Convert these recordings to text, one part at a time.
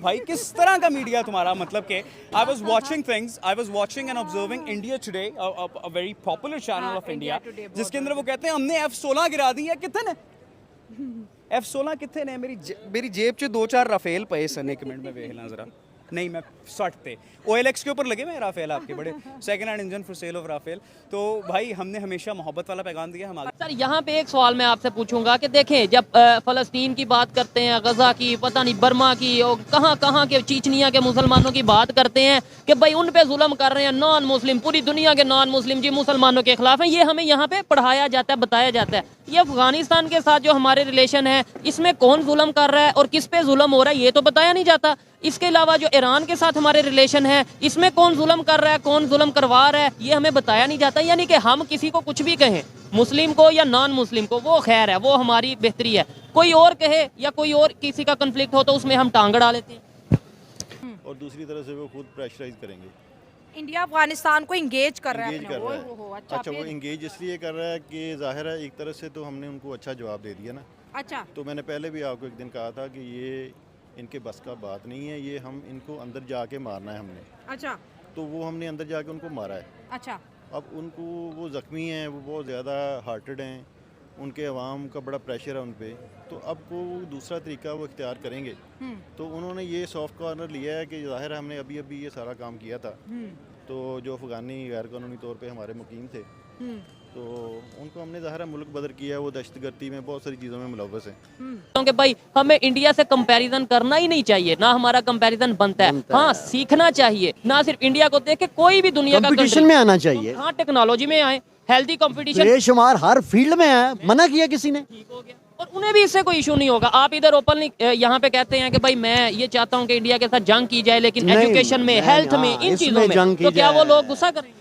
भाई किस तरह का मीडिया तुम्हारा, मतलब कि I was watching things, I was watching and observing India today, a very popular channel of India, जिसके अंदर वो कहते हैं हमने F-16 गिरा दी है। कितने ने F-16 कितने ने? मेरी जेब च 2-4 राफेल पे सन, एक मिनट में देख लेना जरा। नहीं, मैं 60 थे OLX के ऊपर लगे हुए राफेल आपके, बड़े second hand engine for sale of Rafale. तो भाई हमने हमेशा मोहब्बत वाला पैगाम दिया हम आगे। सर यहाँ पे एक सवाल मैं आपसे पूछूंगा कि देखें, जब फ़लस्तीन की बात करते हैं, गज़ा की, पता नहीं बर्मा की, और कहाँ कहाँ के चीचनिया के मुसलमानों की बात करते हैं कि भाई उन पे जुल्म कर रहे हैं नॉन मुस्लिम, पूरी दुनिया के नॉन मुस्लिम जी मुसलमानों के खिलाफ हैं, ये हमें यहाँ पे पढ़ाया जाता है, बताया जाता है। ये अफगानिस्तान के साथ जो हमारे रिलेशन है, इसमें कौन जुल्म कर रहा है और किस पे जुल्म हो रहा है, ये तो बताया नहीं जाता। इसके अलावा जो ईरान के साथ हमारे रिलेशन है, इसमें कौन जुल्म कर रहा है, कौन जुल्म करवा रहा है, ये हमें बताया नहीं जाता। यानी कि हम किसी को कुछ भी कहें, मुस्लिम को या नॉन मुस्लिम को, वो खैर है, वो हमारी बेहतरी है। कोई और कहे या कोई और किसी का कन्फ्लिक्ट हो तो उसमें हम टांग अड़ा लेते हैं, और दूसरी तरह से वो खुद प्रेशराइज करेंगे। इंडिया अफगानिस्तान को इंगेज कर रहा है इंगेज कर रहा है। अच्छा, वो फिर? इंगेज इसलिए कर रहा है कि जाहिर है एक तरह से तो हमने उनको अच्छा जवाब दे दिया ना। अच्छा, तो मैंने पहले भी आपको एक दिन कहा था कि ये इनके बस का बात नहीं है, ये हम इनको अंदर जाके मारना है हमने। अच्छा, तो वो हमने अंदर जाके उनको मारा है। अच्छा, अब उनको, वो ज़ख्मी हैं, वो बहुत ज़्यादा हार्टेड हैं, उनके अवाम का बड़ा प्रेशर है उन पे, तो अब वो दूसरा तरीका वो इख्तियार करेंगे। तो उन्होंने ये सॉफ्ट कॉर्नर लिया है कि ज़ाहिर है हमने अभी अभी ये सारा काम किया था, तो जो अफ़गानी गैर कानूनी तौर पे हमारे मुकीम थे, तो उनको हमने ज़ाहिर है मुल्क बदर किया है, वो दहशतगर्दी में बहुत सारी चीज़ों में मुलव्वस हैं। क्योंकि भाई हमें इंडिया से कंपैरिजन करना ही नहीं चाहिए, ना हमारा कंपैरिजन बनता है। हाँ, सीखना चाहिए, ना सिर्फ इंडिया को देख के कोई भी दुनिया का कंपटीशन में आना चाहिए। हाँ, टेक्नोलॉजी में आए, हेल्दी कंपटीशन, बेशुमार हर फील्ड में है, मना किया किसी ने? ठीक हो गया, और उन्हें भी इससे कोई इशू नहीं होगा। आप इधर ओपनली यहाँ पे कहते हैं कि भाई मैं ये चाहता हूँ कि इंडिया के साथ जंग की जाए, लेकिन एजुकेशन में, हेल्थ में, इन चीजों में, तो क्या वो लोग गुस्सा करेंगे?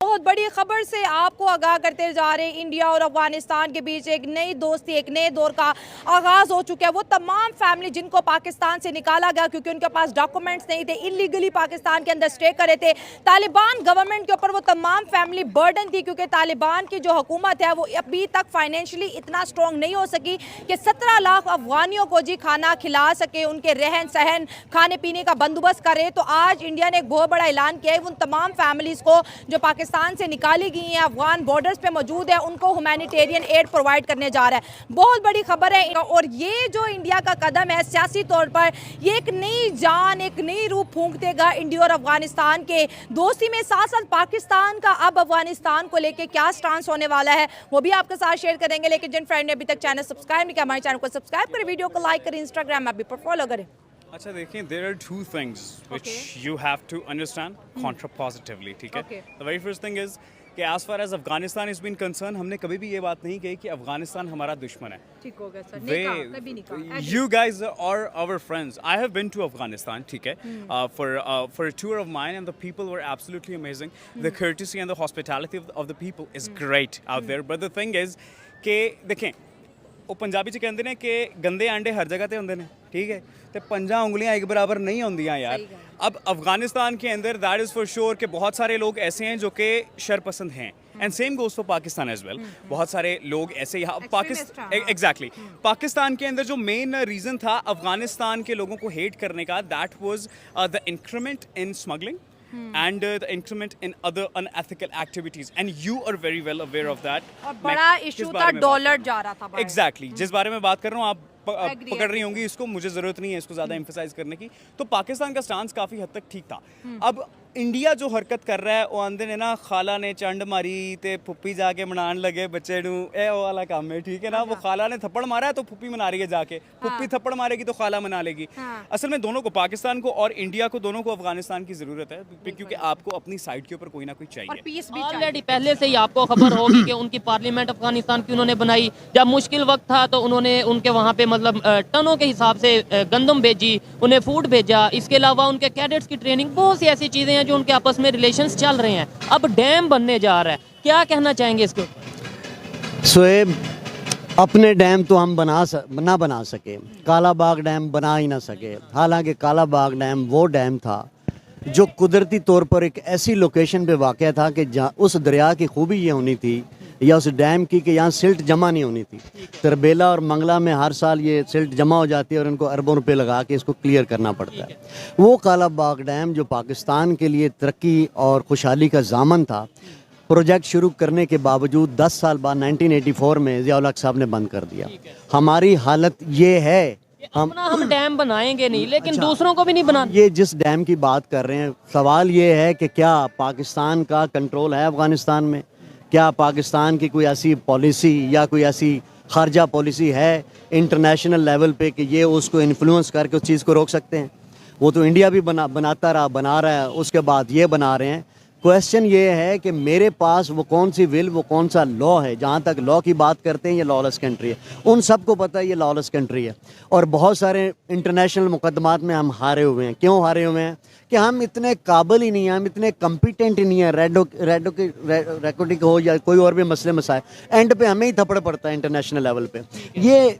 बहुत बड़ी खबर से आपको आगाह करते जा रहे हैं। इंडिया और अफगानिस्तान के बीच एक नई दोस्ती, एक नए दौर का आगाज हो चुका है। वो तमाम फैमिली जिनको पाकिस्तान से निकाला गया क्योंकि उनके पास डॉक्यूमेंट्स नहीं थे, इलीगली पाकिस्तान के अंदर स्टे करे थे, तालिबान गवर्नमेंट के ऊपर वो तमाम फैमिली बर्डन थी, क्योंकि तालिबान की जो हुकूमत है वो अभी तक फाइनेंशियली इतना स्ट्रॉन्ग नहीं हो सकी कि 17 लाख अफगानियों को जी खाना खिला सके, उनके रहन सहन, खाने पीने का बंदोबस्त करे। तो आज इंडिया ने एक बहुत बड़ा ऐलान किया है, उन तमाम फैमिलीज को जो पाकिस्तान से निकाली गई हैं, अफगान बॉर्डर्स पे मौजूद है, उनको ह्यूमैनिटेरियन एड प्रोवाइड करने जा रहा है। बहुत बड़ी खबर है। और ये जो इंडिया का कदम है सियासी तौर पर, ये एक नई जान, एक नई रूह फूंक देगा इंडिया और अफगानिस्तान के दोस्ती में। साथ साथ पाकिस्तान का अब अफगानिस्तान को लेकर क्या स्टांस होने वाला है वो भी आपके साथ शेयर करेंगे। लेकिन जिन फ्रेंड ने अभी तक चैनल सब्सक्राइब नहीं किया, हमारे चैनल को सब्सक्राइब करें, वीडियो को लाइक करें, इंस्टाग्राम में भी फॉलो करें। अच्छा देखिए, there are two things which you have to understand contra positively, ठीक है? The very first thing is कि as far as Afghanistan is been concerned, हमने कभी भी ये बात नहीं कही कि अफगानिस्तान हमारा दुश्मन है। ठीक हो गया सर, नहीं कहा, कभी नहीं कहा। You guys are our friends. I have been to Afghanistan, ठीक है? For a tour of mine, and the people were absolutely amazing. The courtesy and the hospitality of the people is great out there. But the thing is कि देखें, ਉਹ ਪੰਜਾਬੀ ਚ ਕਹਿੰਦੇ ਨੇ ਕਿ ਗੰਦੇ ਆਂਡੇ ਹਰ ਜਗ੍ਹਾ ਤੇ ਹੁੰਦੇ ਨੇ, ठीक है? तो 5 उंगलियां एक बराबर नहीं होंदियां यार। अब अफगानिस्तान के अंदर दैट इज़ फॉर श्योर कि बहुत सारे लोग ऐसे हैं जो कि शरपसंद हैं, and same goes for Pakistan as well. बहुत सारे लोग ऐसे यहाँ पाकिस्तान, एग्जैक्टली पाकिस्तान के अंदर जो मेन रीज़न था अफगानिस्तान के लोगों को हेट करने का, that was the increment in smuggling and the increment in other unethical activities, and you are very well aware of that। और बड़ा इशू था, डॉलर जा रहा था। एग्जैक्टली, जिस बारे में बात कर रहा हूँ आप पकड़ रही होंगी इसको, मुझे ज़रूरत नहीं है इसको ज़्यादा एम्फसाइज करने की। तो पाकिस्तान का स्टांस काफ़ी हद तक ठीक था। अब इंडिया जो हरकत कर रहा है वो आंदे ने ना, खाला ने चंड मारी ते फुप्पी जाके मनान लगे बच्चे नू, ए वो वाला काम है, ठीक है ना? वो खाला ने थप्पड़ मारा है तो फुप्पी मना रही है जाके, फुप्पी थप्पड़ मारेगी तो खाला मना लेगी। असल में दोनों को, पाकिस्तान को और इंडिया को, दोनों को अफगानिस्तान की ज़रूरत है, क्योंकि आपको अपनी साइड के ऊपर कोई ना कोई चाहिए। ऑलरेडी पहले से ही आपको खबर होगी कि उनकी पार्लियामेंट अफगानिस्तान की उन्होंने बनाई। जब मुश्किल वक्त था तो उन्होंने उनके वहाँ पे मतलब टनों के हिसाब से गंदम भेजी, उन्हें फूड भेजा। इसके अलावा उनके कैडेट्स की ट्रेनिंग, बहुत सी ऐसी चीज़ें हैं जो उनके आपस में रिलेशंस चल रहे हैं। अब डैम बनने जा रहा है, क्या कहना चाहेंगे इसके ऊपर? शोएब, अपने डैम तो हम ना बना सके, काला बाग डैम बना ही ना सके। हालांकि काला बाग डैम वो डैम था जो कुदरती तौर पर एक ऐसी लोकेशन पे वाक़या था कि जहाँ उस दरिया की खूबी ये होनी थी या उस डैम की कि यहाँ सिल्ट जमा नहीं होनी थी। तरबेला और मंगला में हर साल ये सिल्ट जमा हो जाती है और इनको अरबों रुपए लगा के इसको क्लियर करना पड़ता है। वो काला बाग डैम जो पाकिस्तान के लिए तरक्की और खुशहाली का ज़ामन था, प्रोजेक्ट शुरू करने के बावजूद 10 साल बाद 1984 में ज़िया उल हक साहब ने बंद कर दिया। हमारी हालत ये है, हम डैम बनाएंगे नहीं, लेकिन दूसरों को भी नहीं बनाना। ये जिस डैम की बात कर रहे हैं, सवाल ये है कि क्या पाकिस्तान का कंट्रोल है अफ़गानिस्तान में? क्या पाकिस्तान की कोई ऐसी पॉलिसी या कोई ऐसी खारजा पॉलिसी है इंटरनेशनल लेवल पे कि ये उसको इन्फ्लुएंस करके उस चीज़ को रोक सकते हैं? वो तो इंडिया भी बना रहा है, उसके बाद ये बना रहे हैं। क्वेश्चन ये है कि मेरे पास वो कौन सी विल, वो कौन सा लॉ है। जहाँ तक लॉ की बात करते हैं, ये लॉलेस कंट्री है, उन सबको पता है ये लॉलेस कंट्री है। और बहुत सारे इंटरनेशनल मुकदमात में हम हारे हुए हैं। क्यों हारे हुए हैं? कि हम इतने काबिल ही नहीं हैं, हम इतने कम्पिटेंट ही नहीं हैं। रेकोटिक हो या कोई और भी मसले मसाए, एंड पे हमें ही थप्पड़ पड़ता है इंटरनेशनल लेवल पे। ये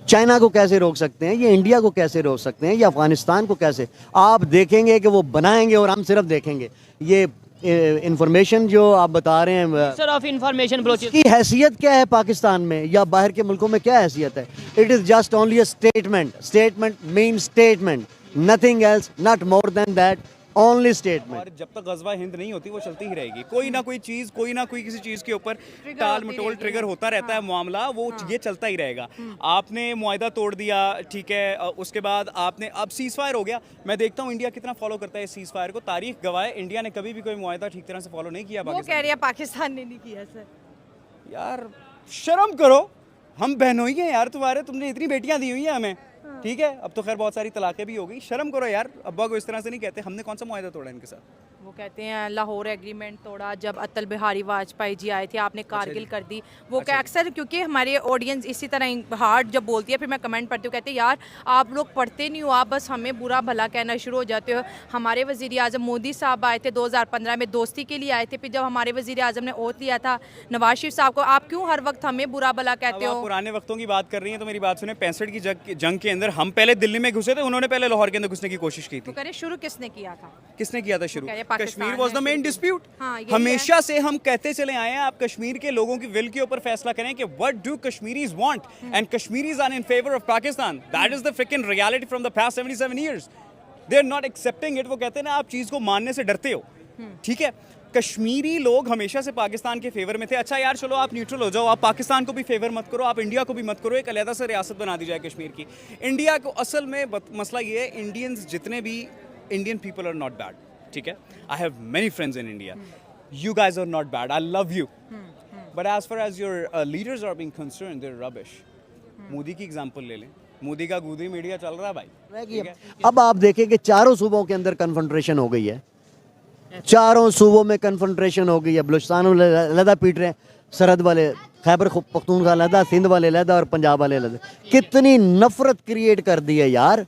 चाइना को कैसे रोक सकते हैं, ये इंडिया को कैसे रोक सकते हैं, ये अफगानिस्तान को कैसे? आप देखेंगे कि वो बनाएंगे और हम सिर्फ देखेंगे। ये इंफॉर्मेशन जो आप बता रहे हैं, सर ऑफ इंफॉर्मेशन की हैसियत क्या है पाकिस्तान में या बाहर के मुल्कों में, क्या हैसियत है? It is just only a statement. Statement mean statement, nothing else, not more than that, only statement. और जब तक गजवा हिंद नहीं होती वो चलती ही रहेगी। कोई ना कोई चीज़, कोई ना कोई किसी चीज़ के ऊपर टाल मटोल ट्रिगर होता रहता है मामला, वो ये चलता ही रहेगा। आपने मुआहदा तोड़ दिया, ठीक है, उसके बाद आपने अब सीज़ फायर हो गया। मैं देखता हूँ इंडिया कितना फॉलो करता है इस सीज़ फायर को। तारीख गवाह है, इंडिया ने कभी भी कोई मुआहदा ठीक तरह से फॉलो नहीं किया। वो कह रहे हैं पाकिस्तान ने नहीं किया। सर यार शर्म करो, हम बहनों ही हैं यार तुम्हारे, तुमने इतनी बेटियां दी हुई हैं हमें, ठीक है। अब तो खैर बहुत सारी तलाकें भी हो गई। शर्म करो यार, अब्बा को इस तरह से नहीं कहते। हमने कौन सा मुआहदा तोड़ा इनके साथ? वो कहते हैं लाहौर एग्रीमेंट तोड़ा जब अटल बिहारी वाजपेयी जी आए थे, आपने कारगिल कर दी। वो क्या अक्सर, क्योंकि हमारे ऑडियंस इसी तरह हार्ड जब बोलती है, फिर मैं कमेंट पढ़ती हूँ, कहते हैं यार आप लोग पढ़ते नहीं हो, आप बस हमें बुरा भला कहना शुरू हो जाते हो। हमारे वज़ीर आज़म मोदी साहब आए थे 2015 में, दोस्ती के लिए आए थे। फिर जब हमारे वज़ीर आज़म ने ओथ लिया था नवाज शरीफ साहब को, आप क्यों हर वक्त हमें बुरा भला कहते हो? पुराने वक्तों की बात कर रही हैं तो मेरी बात सुने। 65 की जंग के अंदर हम पहले दिल्ली में घुसे थे, उन्होंने पहले लाहौर के अंदर घुसने की कोशिश की थी। तो कह रहे शुरू किसने किया था? किसने किया था शुरू? Kashmir was the main dispute. हाँ, हमेशा से हम कहते चले आए हैं, आप कश्मीर के लोगों की विल के ऊपर फैसला करें कि what do Kashmiris want, and Kashmiris are in favour of Pakistan. That is the freaking reality from the past 77 years. They are not accepting it. वो कहते हैं ना, आप चीज को मानने से डरते हो, ठीक है। कश्मीरी लोग हमेशा से पाकिस्तान के फेवर में थे। अच्छा यार चलो आप न्यूट्रल हो जाओ, आप पाकिस्तान को भी फेवर मत करो, आप इंडिया को भी मत करो, एक अलग से रियासत बना दी जाए कश्मीर की। इंडिया को असल में मसला ये है, इंडियंस जितने भी, Indian people are not bad, ठीक है। I have many friends in India, you guys are not bad, I love you, but as far as your leaders are being concerned, they are rubbish. Modi की example ले लें, मोदी का गूदी media चल रहा है भाई। अब आप देखें कि चारों सूबों के अंदर कन्फ्रंट्रेशन हो गई है, चारों सूबों में कन्फ्रंट्रेशन हो गई है। बलूचिस्तान वाले अलहदा पीट रहे हैं, सरहद वाले, खैबर पख्तूनख्वा अलहदा, सिंध वाले अलहदा और पंजाब वाले अलहदा। कितनी नफरत क्रिएट कर दी है यार।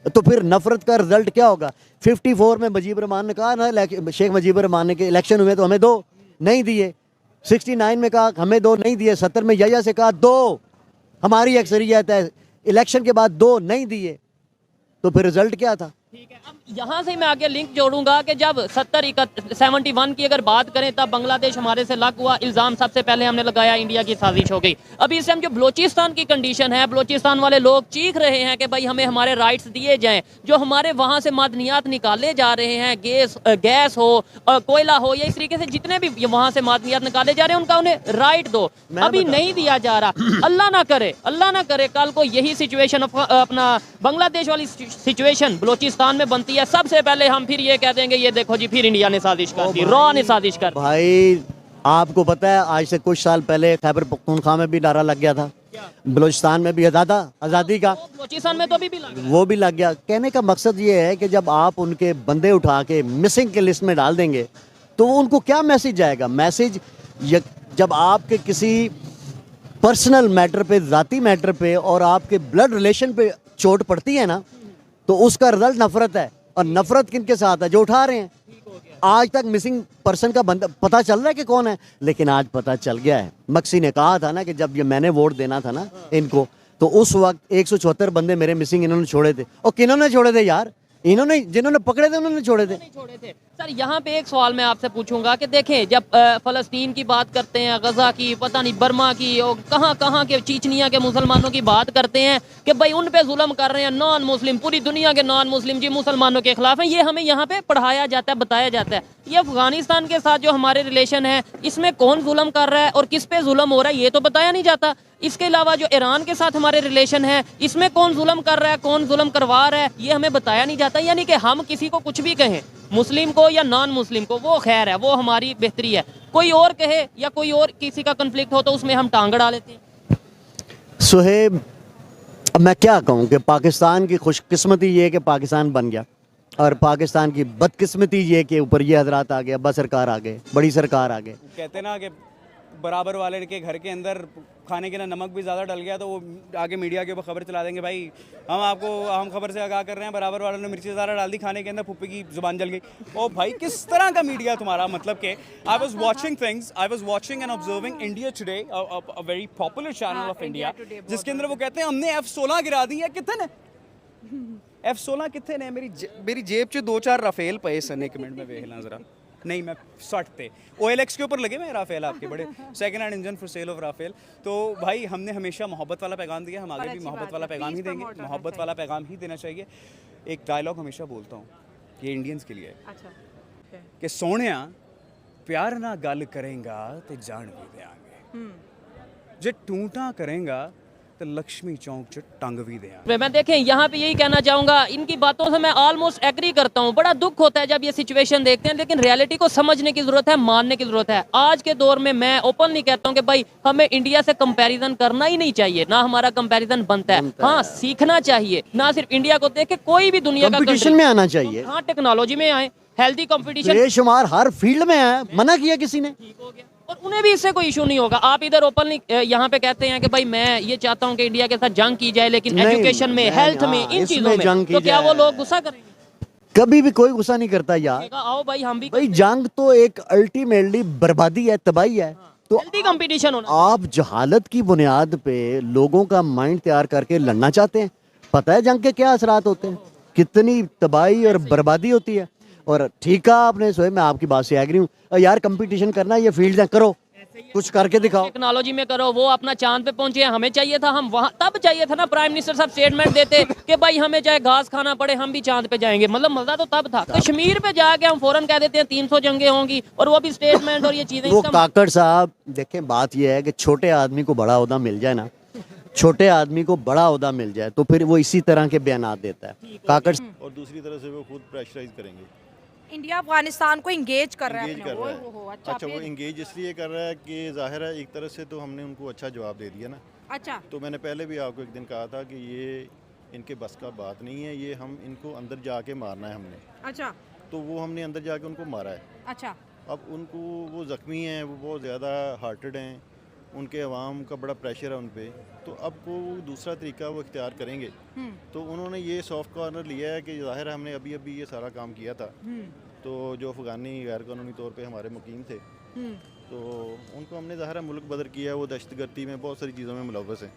तो फिर नफरत का रिजल्ट क्या होगा? 54 में मुजीबर रहमान ने कहा ना, शेख मुजीबर रहमान के इलेक्शन हुए तो हमें दो, नहीं दिए। 69 में कहा हमें दो, नहीं दिए। 70 में यहिया से कहा दो, हमारी अक्सरियत है, इलेक्शन के बाद दो, नहीं दिए। तो फिर रिजल्ट क्या था? ठीक है, अब यहाँ से मैं आगे लिंक जोड़ूंगा कि जब 71 की अगर बात करें, तब बांग्लादेश हमारे से लग हुआ। इल्ज़ाम सबसे पहले हमने लगाया, इंडिया की साजिश हो गई। अभी इस टाइम जो बलूचिस्तान की कंडीशन है, बलूचिस्तान वाले लोग चीख रहे हैं कि भाई हमें हमारे राइट्स दिए जाएं। जो हमारे वहाँ से मादनियात निकाले जा रहे हैं, गैस हो, कोयला हो, या इस तरीके से जितने भी वहाँ से मादनियात निकाले जा रहे हैं, उनका उन्हें राइट दो, अभी नहीं दिया जा रहा। अल्लाह ना करे कल को यही सिचुएशन अपना बांग्लादेश वाली सिचुएशन बलूचिस्तान में बनती है, सबसे पहले हम फिर ये कह देंगे ये देखो जी फिर इंडिया ने साजिश कर दी, रॉ ने साजिश कर दी। भाई आपको पता है आज से कुछ साल पहले खैबर पख्तूनख्वा में भी नारा लग गया था, बलूचिस्तान में भी आज़ादी का, बलूचिस्तान में तो अभी भी लग गया। वो भी लग गया। कहने का मकसद ये है कि जब आप उनके बंदे उठा के मिसिंग के लिस्ट में डाल देंगे तो उनको क्या मैसेज जाएगा? मैसेज जब आपके किसी पर्सनल मैटर पे, ज़ाती मैटर पे और आपके ब्लड रिलेशन पे चोट पड़ती है ना, तो उसका रिजल्ट नफरत है। और नफरत किनके साथ है? जो उठा रहे हैं। आज तक मिसिंग पर्सन का बंदा पता चल रहा है कि कौन है, लेकिन आज पता चल गया है। मक्सी ने कहा था ना कि जब ये मैंने वोट देना था ना इनको, तो उस वक्त 174 बंदे मेरे मिसिंग इन्होंने छोड़े थे। और किन्होंने छोड़े थे यार? इन्होंने, जिन्होंने पकड़े थे उन्होंने छोड़े थे। सर यहाँ पे एक सवाल मैं आपसे पूछूंगा कि देखें जब फ़लस्तीन की बात करते हैं, गज़ा की, पता नहीं बर्मा की और कहाँ कहाँ के चीचनिया के मुसलमानों की बात करते हैं कि भाई उन पे जुल्म कर रहे हैं नॉन मुस्लिम, पूरी दुनिया के नॉन मुस्लिम जी मुसलमानों के खिलाफ हैं, ये हमें यहाँ पे पढ़ाया जाता है, बताया जाता है। ये अफगानिस्तान के साथ जो हमारे रिलेशन है इसमें कौन जुल्म कर रहा है और किस पे जुल्म हो रहा है ये तो बताया नहीं जाता। इसके अलावा जो ईरान के साथ हमारे रिलेशन है इसमें कौन जुल्म कर रहा है, कौन जुल्म करवा रहा है, ये हमें बताया नहीं जाता। यानी कि हम किसी को कुछ भी कहें, मुस्लिम को या नॉन मुस्लिम को, वो खैर है, वो हमारी बेहतरी है। कोई और कहे या कोई और किसी का कन्फ्लिक्ट हो तो उसमें हम टांग अड़ा लेते हैं। सुहेब, अब मैं क्या कहूँ कि पाकिस्तान की खुशकिस्मती ये है कि पाकिस्तान बन गया और पाकिस्तान की बदकिस्मती ये कि ऊपर ये हजरात आ गए, अब्बा सरकार आ गए, बड़ी सरकार आ गए। कहते ना कि बराबर वाले के घर के अंदर खाने के ना नमक भी ज़्यादा डल गया तो वो आगे मीडिया के ऊपर खबर चला देंगे, भाई हम खबर से आगाह कर रहे हैं, बराबर वालों ने मिर्ची ज़्यादा डाल दी खाने के अंदर, फुप्पी की जुबान जल गई। ओ भाई, किस तरह का मीडिया तुम्हारा, मतलब कि I was watching and observing India today, a very popular channel of India, जिसके अंदर वो कहते हैं हमने F-16 गिरा दी है। कितने ने F-16 कितने ने? मेरी जेब च 2-4 राफेल पे सन, एक मिनट में देख ला जरा। नहीं, मैं 60 थे OLX के ऊपर लगे हुए राफेल आपके बड़े, second hand engine for sale of Rafale. तो भाई हमने हमेशा मोहब्बत वाला पैगाम दिया, हम आगे भी मोहब्बत वाला पैगाम ही देंगे, मोहब्बत वाला पैगाम ही देना चाहिए। एक डायलॉग हमेशा बोलता हूँ, ये इंडियंस के लिए है कि सोनिया प्यार ना गल करेंगा तो जान भी देंगे, जे टूटा करेंगा तो लक्ष्मी चौक च टंग भी देंगे। मैं देखें यहाँ पे यही कहना चाहूँगा, इनकी बातों से मैं ऑलमोस्ट एग्री करता हूँ। बड़ा दुख होता है जब ये सिचुएशन देखते हैं, लेकिन रियलिटी को समझने की ज़रूरत है, मानने की ज़रूरत है। आज के दौर में मैं ओपनली कहता हूँ कि भाई हमें इंडिया से कंपैरिजन करना ही नहीं चाहिए, ना हमारा कंपैरिजन बनता है। हाँ, सीखना चाहिए, ना सिर्फ इंडिया को देख के कोई भी दुनिया का कंपटीशन में आना चाहिए। हाँ, टेक्नोलॉजी में आए, हेल्दी कंपटीशन, बेशुमार हर फील्ड में है, मना किया किसी ने? ठीक हो गया और उन्हें भी इससे कोई इशू नहीं होगा। आप इधर ओपनली यहाँ पे कहते हैं कि भाई मैं ये चाहता हूँ कि इंडिया के साथ जंग की जाए, लेकिन एजुकेशन में, हेल्थ में, इन चीजों में तो क्या वो लोग गुस्सा करेंगे? कभी भी कोई गुस्सा नहीं करता यार। आओ भाई हम भी, भाई जंग तो एक अल्टीमेटली बर्बादी है, तबाही है। तो हेल्दी कंपटीशन होना। आप जहालत की बुनियाद पे लोगों का माइंड तैयार करके लड़ना चाहते हैं। पता है जंग के क्या असरात होते हैं, कितनी तबाही और बर्बादी होती है। और ठीक है आपने सोए, मैं आपकी बात से एग्री हूँ यार, कंपटीशन करना ये फील्ड है, करो कुछ करके दिखाओ। टेक्नोलॉजी में करो, वो अपना चांद पे पहुंचे, हमें चाहिए था, हम वहां तब चाहिए था ना प्राइम मिनिस्टर साहब स्टेटमेंट देते कि भाई हमें चाहे घास खाना पड़े हम भी चांद पे जाएंगे। मतलब मजा तो तब था। कश्मीर पे जाके हम फौरन कह देते हैं 300 जंगें होंगी और वो भी स्टेटमेंट और ये चीजें। वो काकड़ साहब देखें, बात ये है कि छोटे आदमी को बड़ा ओहदा मिल जाए ना, छोटे आदमी को बड़ा ओहदा मिल जाए तो फिर वो इसी तरह के बयानात देता है काकड़। और दूसरी तरह से वो खुद प्रेशराइज करेंगे। इंडिया अफगानिस्तान को इंगेज कर रहा है इंगेज अपने, कर रहा है। वो अच्छा, वो इंगेज इसलिए कर रहा है कि जाहिर है एक तरह से तो हमने उनको अच्छा जवाब दे दिया ना। अच्छा, तो मैंने पहले भी आपको एक दिन कहा था कि ये इनके बस का बात नहीं है, ये हम इनको अंदर जाके मारना है हमने। अच्छा, तो वो हमने अंदर जाके उनको मारा है। अच्छा, अब उनको, वो ज़ख्मी हैं, वो बहुत ज़्यादा हार्टेड हैं, उनके अवाम का बड़ा प्रेशर है उन पर। तो अब वो दूसरा तरीका वो इख्तियार करेंगे। तो उन्होंने ये सॉफ्ट कॉर्नर लिया है कि ज़ाहिर है हमने अभी अभी ये सारा काम किया था। तो जो अफ़गानी गैर कानूनी तौर पे हमारे मुकीम थे, तो उनको हमने ज़ाहिर है मुल्क बदर किया, वो दहशतगर्दी में बहुत सारी चीज़ों में मुलव्वस हैं।